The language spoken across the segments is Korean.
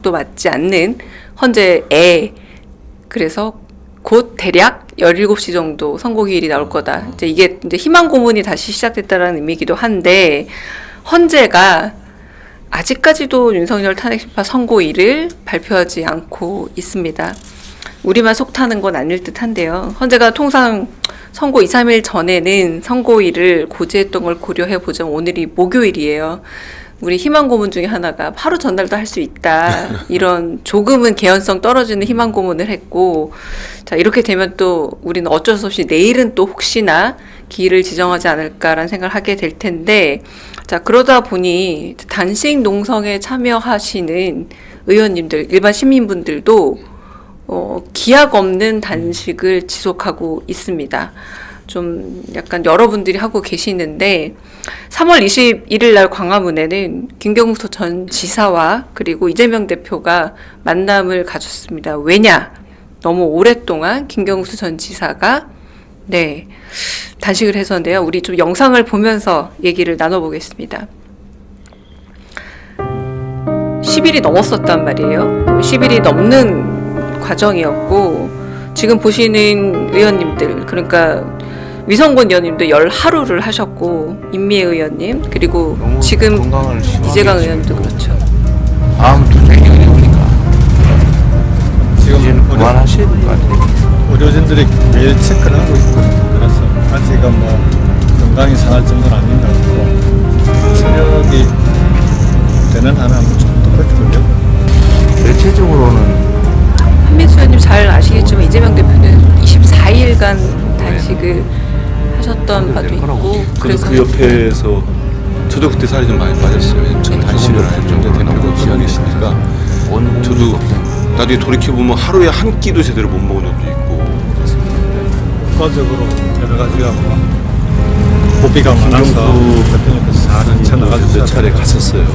상식도 맞지 않는 헌재에 그래서 곧 대략 17시 정도 선고기일이 나올 거다. 이제 이게 이제 희망 고문이 다시 시작됐다라는 의미이기도 한데 헌재가 아직까지도 윤석열 탄핵 심판 선고일을 발표하지 않고 있습니다. 우리만 속 타는 건 아닐 듯한데요. 헌재가 통상 선고 2, 3일 전에는 선고일을 고지했던 걸 고려해 보자면 오늘이 목요일이에요. 우리 희망 고문 중에 하나가 하루 전날도 할 수 있다. 이런 조금은 개연성 떨어지는 희망 고문을 했고, 자, 이렇게 되면 또 우리는 어쩔 수 없이 내일은 또 혹시나 기일을 지정하지 않을까라는 생각을 하게 될 텐데, 자, 그러다 보니 단식 농성에 참여하시는 의원님들, 일반 시민분들도 기약 없는 단식을 지속하고 있습니다. 좀 약간 여러분들이 하고 계시는데 3월 21일 날 광화문에는 김경수 전 지사와 그리고 이재명 대표가 만남을 가졌습니다. 왜냐? 너무 오랫동안 김경수 전 지사가 단식을 해서인데요. 우리 좀 영상을 보면서 얘기를 나눠보겠습니다. 10일이 넘었었단 말이에요. 10일이 넘는 과정이었고 지금 보시는 의원님들, 그러니까 위성곤 의원님도 10하루를 하셨고 임미애 의원님 그리고 지금 이재강 의원도 그렇죠. 아무도 생각이 오니까 지금 이제는 그만하셔야 될 것 같아요. 의료진들이 매일 체크를 하고 있고 그래서 아직은 뭐 건강이 상할 정도는 아닌 것 같고 체력이 되는 한은 좀더 버티고요. 대체적으로는 한민수 의원님 잘 아시겠지만 이재명 대표는 24일간 단식을 하셨던 바도 있고 그래서 그 옆에서 저도 그때 살이 좀 많이 빠졌어요. 전 단식을 안 했는데 대표가 지하겠으니까 저도 나중에 돌이켜보면 하루에 한 끼도 제대로 못 먹은 적도 있고 국가적으로 여러 가지가 고비가 많아서 대표님께서 잘 쳐나가주셔서 몇 차례 갔었어요.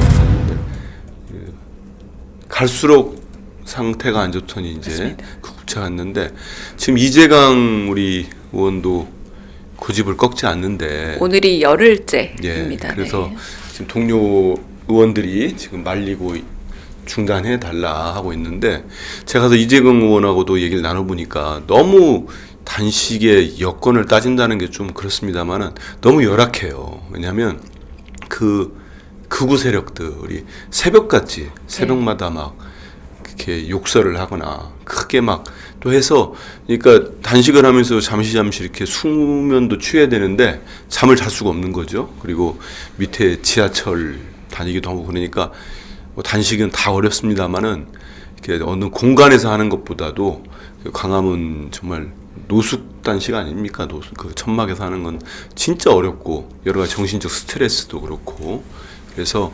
갈수록 상태가 안 좋더니 이제 맞습니다. 구급차 갔는데 지금 이재강 우리 의원도 고집을 꺾지 않는데 오늘이 열흘째입니다. 예, 그래서 네. 지금 동료 의원들이 지금 말리고 중단해 달라 하고 있는데 제가 가서 이재강 의원하고도 얘기를 나눠보니까 너무 단식의 여건을 따진다는 게 좀 그렇습니다만은 너무 열악해요. 왜냐하면 그 극우 세력들이 새벽같이 새벽마다 막 이렇게 욕설을 하거나 크게 막 또 해서 그러니까 단식을 하면서 잠시 이렇게 수면도 취해야 되는데 잠을 잘 수가 없는 거죠. 그리고 밑에 지하철 다니기도 하고 그러니까 뭐 단식은 다 어렵습니다만은 이렇게 어느 공간에서 하는 것보다도 광화문 정말 노숙 단식 아닙니까? 노숙 그 천막에서 하는 건 진짜 어렵고 여러 가지 정신적 스트레스도 그렇고 그래서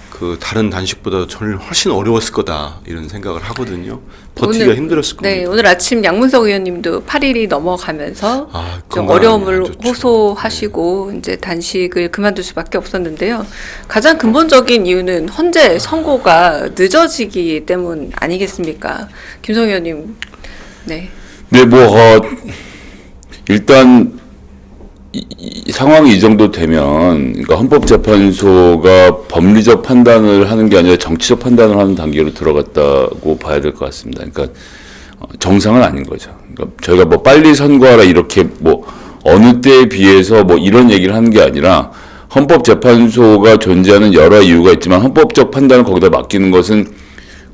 그 다른 단식보다 저는 훨씬 어려웠을 거다 이런 생각을 하거든요. 버티기가 힘들었을 겁니다. 네, 오늘 아침 양문석 의원님도 8일이 넘어가면서 좀 건강이 어려움을 안 좋죠. 호소하시고 이제 단식을 그만둘 수밖에 없었는데요. 가장 근본적인 이유는 헌재 선고가 늦어지기 때문 아니겠습니까? 김성 의원님. 네. 네, 일단 이 상황이 이 정도 되면, 그러니까 헌법재판소가 법리적 판단을 하는 게 아니라 정치적 판단을 하는 단계로 들어갔다고 봐야 될 것 같습니다. 그러니까 정상은 아닌 거죠. 그러니까 저희가 뭐 빨리 선고하라 이렇게 뭐 어느 때에 비해서 뭐 이런 얘기를 하는 게 아니라 헌법재판소가 존재하는 여러 이유가 있지만 헌법적 판단을 거기다 맡기는 것은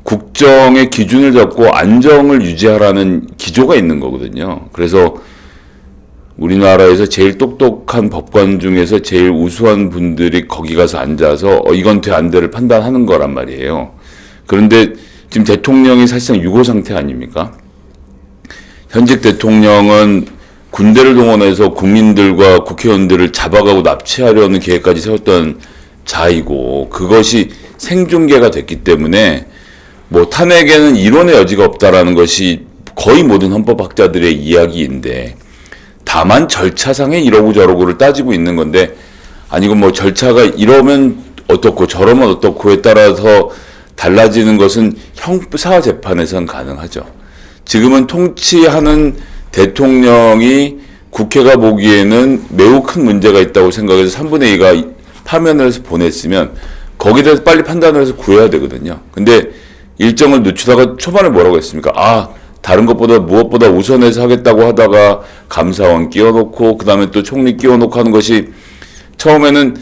국정의 기준을 잡고 안정을 유지하라는 기조가 있는 거거든요. 그래서 우리나라에서 제일 똑똑한 법관 중에서 제일 우수한 분들이 거기 가서 앉아서 이건 돼 안 돼를 판단하는 거란 말이에요. 그런데 지금 대통령이 사실상 유고 상태 아닙니까? 현직 대통령은 군대를 동원해서 국민들과 국회의원들을 잡아가고 납치하려는 계획까지 세웠던 자이고 그것이 생중계가 됐기 때문에 뭐 탄핵에는 이론의 여지가 없다라는 것이 거의 모든 헌법학자들의 이야기인데 다만 절차상에 이러고 저러고를 따지고 있는 건데 아니고 뭐 절차가 이러면 어떻고 저러면 어떻고에 따라서 달라지는 것은 형사 재판에선 가능하죠. 지금은 통치하는 대통령이 국회가 보기에는 매우 큰 문제가 있다고 생각해서 3분의 2가 파면을 해서 보냈으면 거기에 대해서 빨리 판단을 해서 구해야 되거든요. 근데 일정을 늦추다가 초반에 뭐라고 했습니까? 다른 것보다 무엇보다 우선해서 하겠다고 하다가 감사원 끼워놓고 그다음에 또 총리 끼워놓고 하는 것이 처음에는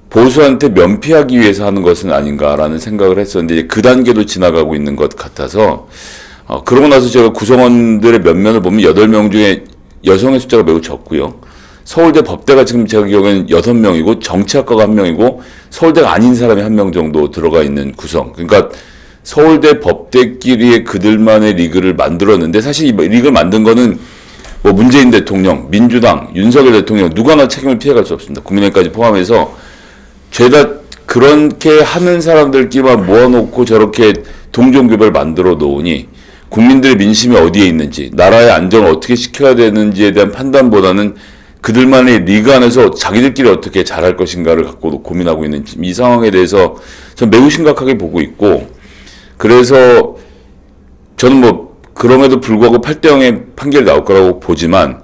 보수한테 면피하기 위해서 하는 것은 아닌가라는 생각을 했었는데 이제 그 단계도 지나가고 있는 것 같아서 그러고 나서 제가 구성원들의 면면을 보면 8명 중에 여성의 숫자가 매우 적고요. 서울대 법대가 지금 제가 기억에는 6명이고 정치학과가 1명이고 서울대가 아닌 사람이 1명 정도 들어가 있는 구성. 그러니까 서울대 법대끼리의 그들만의 리그를 만들었는데 사실 이 리그를 만든 거는 뭐 문재인 대통령, 민주당, 윤석열 대통령 누구 하나 책임을 피해갈 수 없습니다. 국민의힘까지 포함해서 죄다 그렇게 하는 사람들끼리만 모아놓고 저렇게 동종교배를 만들어 놓으니 국민들의 민심이 어디에 있는지 나라의 안정을 어떻게 시켜야 되는지에 대한 판단보다는 그들만의 리그 안에서 자기들끼리 어떻게 잘할 것인가를 갖고 고민하고 있는 이 상황에 대해서 저는 매우 심각하게 보고 있고 그래서 저는 뭐 그럼에도 불구하고 8대0의 판결이 나올 거라고 보지만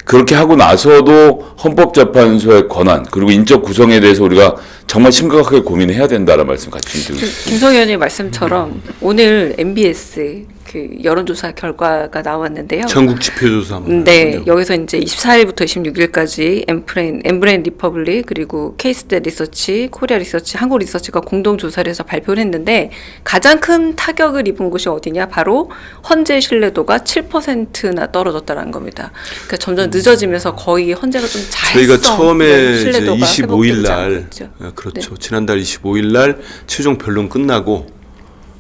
그렇게 하고 나서도 헌법재판소의 권한 그리고 인적 구성에 대해서 우리가 정말 심각하게 고민해야 된다는 말씀 같이 드리고 있습니다. 김성희 의원님 말씀처럼 오늘 MBS 그 여론조사 결과가 나왔는데요. 전국 지표조사. 네, 여기서 이제 24일부터 26일까지 엠브레인 리퍼블릭 그리고 케이스댓 리서치, 코리아 리서치, 한국 리서치가 공동 조사를 해서 발표를 했는데 가장 큰 타격을 입은 곳이 어디냐? 바로 헌재 신뢰도가 7%나 떨어졌다는 겁니다. 그러니까 점점 늦어지면서 거의 헌재가 좀 저희가 처음에 이제 신뢰도가 25일 날 있죠. 그렇죠. 네. 지난달 25일 날 최종 변론 끝나고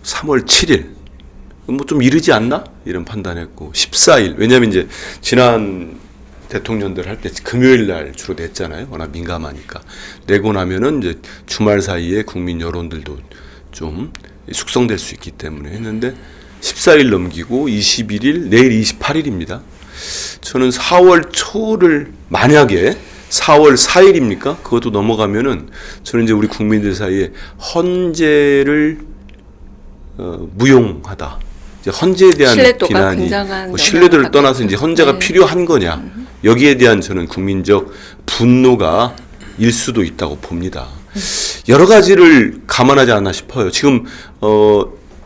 3월 7일 뭐 좀 이르지 않나? 이런 판단했고 14일 왜냐하면 이제 지난 대통령들 할 때 금요일 날 주로 냈잖아요. 워낙 민감하니까 내고 나면은 이제 주말 사이에 국민 여론들도 좀 숙성될 수 있기 때문에 했는데 14일 넘기고 21일 내일 28일입니다. 저는 4월 초를 만약에 4월 4일입니까? 그것도 넘어가면은 저는 이제 우리 국민들 사이에 헌재를 무용하다. 이제 헌재에 대한 비난이 뭐 신뢰도를 떠나서 이제 헌재가 필요한 거냐 여기에 대한 저는 국민적 분노가 일 수도 있다고 봅니다. 여러 가지를 감안하지 않나 싶어요. 지금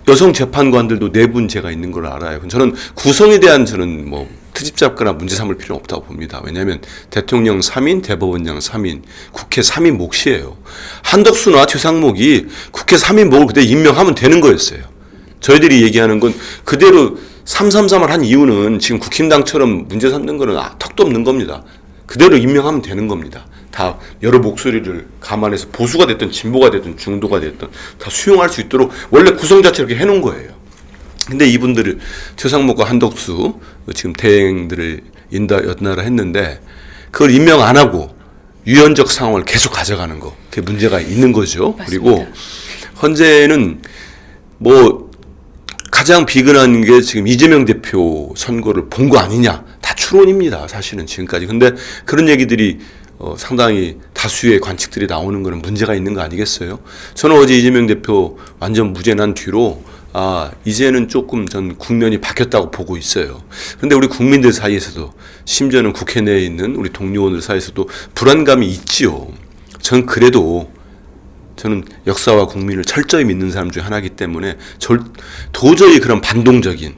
여성 재판관들도 4분 제가 있는 걸 알아요. 저는 구성에 대한 저는 뭐 트집 잡거나 문제 삼을 필요는 없다고 봅니다. 왜냐하면 대통령 3인, 대법원장 3인, 국회 3인 몫이에요. 한덕수나 최상목이 국회 3인 몫을 그대로 임명하면 되는 거였어요. 저희들이 얘기하는 건 그대로 333을 한 이유는 지금 국힘당처럼 문제 삼는 거는 턱도 없는 겁니다. 그대로 임명하면 되는 겁니다. 다 여러 목소리를 감안해서 보수가 됐든 진보가 됐든 중도가 됐든 다 수용할 수 있도록 원래 구성 자체를 이렇게 해놓은 거예요. 근데 이분들을 최상목과 한덕수 지금 대행들을 연달아 했는데 그걸 임명 안 하고 유연적 상황을 계속 가져가는 거 그게 문제가 있는 거죠. 맞습니다. 그리고 헌재는 뭐 가장 비근한 게 지금 이재명 대표 선거를 본 거 아니냐 다 추론입니다. 사실은 지금까지. 근데 그런 얘기들이 상당히 다수의 관측들이 나오는 거는 문제가 있는 거 아니겠어요? 저는 어제 이재명 대표 완전 무죄 난 뒤로 이제는 조금 전 국면이 바뀌었다고 보고 있어요. 그런데 우리 국민들 사이에서도 심지어는 국회 내에 있는 우리 동료원들 사이에서도 불안감이 있지요. 전 그래도 저는 역사와 국민을 철저히 믿는 사람 중에 하나이기 때문에 도저히 그런 반동적인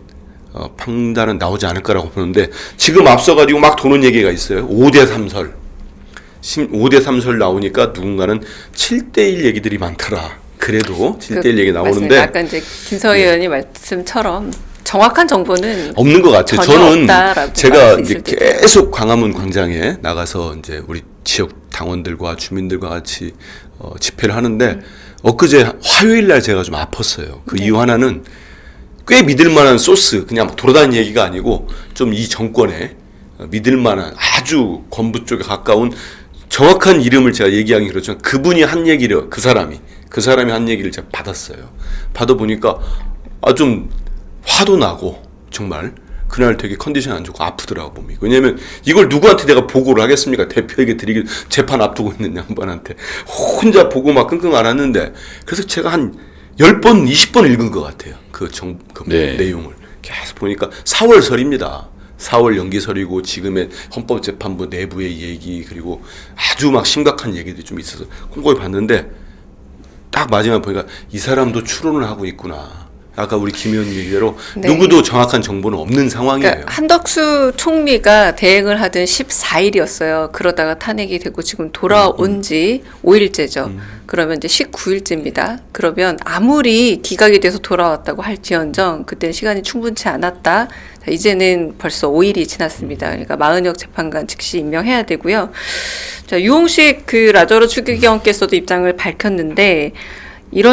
판단은 나오지 않을 거라고 보는데 지금 앞서가지고 막 도는 얘기가 있어요. 5대3설. 5대3설 나오니까 누군가는 7대1 얘기들이 많더라. 그래도 7대1 얘기 나오는데 아까 이제 김서희 의원님 말씀처럼 정확한 정보는 없는 것 같아요. 저는 제가 이제 때도. 계속 광화문 광장에 나가서 이제 우리 지역 당원들과 주민들과 같이 집회를 하는데 엊그제 화요일 날 제가 좀 아팠어요. 그 이유 하나는 꽤 믿을 만한 소스 그냥 돌아다니는 얘기가 아니고 좀 이 정권에 믿을 만한 아주 건부 쪽에 가까운 정확한 이름을 제가 얘기하기 그렇지만 그분이 한 얘기를 그 사람이 한 얘기를 제가 받았어요. 받아보니까 좀 화도 나고 정말 그날 되게 컨디션 안 좋고 아프더라고 몸이. 왜냐면 이걸 누구한테 내가 보고를 하겠습니까? 대표에게 드리길 재판 앞두고 있는 양반한테 혼자 보고 막 끙끙 앓았는데 그래서 제가 한 10번 20번 읽은 것 같아요. 네. 내용을 계속 보니까 4월설입니다. 4월 연기설이고 지금의 헌법재판부 내부의 얘기 그리고 아주 막 심각한 얘기들이 좀 있어서 꼼꼼히 봤는데 딱 마지막 보니까 이 사람도 추론을 하고 있구나. 아까 우리 김 의원 얘기대로 네. 누구도 정확한 정보는 없는 상황이에요. 그러니까 한덕수 총리가 대행을 하던 14일이었어요. 그러다가 탄핵이 되고 지금 돌아온 지 5일째죠. 그러면 이제 19일째입니다. 그러면 아무리 기각이 돼서 돌아왔다고 할지언정 그때는 시간이 충분치 않았다. 자, 이제는 벌써 5일이 지났습니다. 그러니까 마은혁 재판관 즉시 임명해야 되고요. 자, 유홍식 그 라저로 추기경께서도 입장을 밝혔는데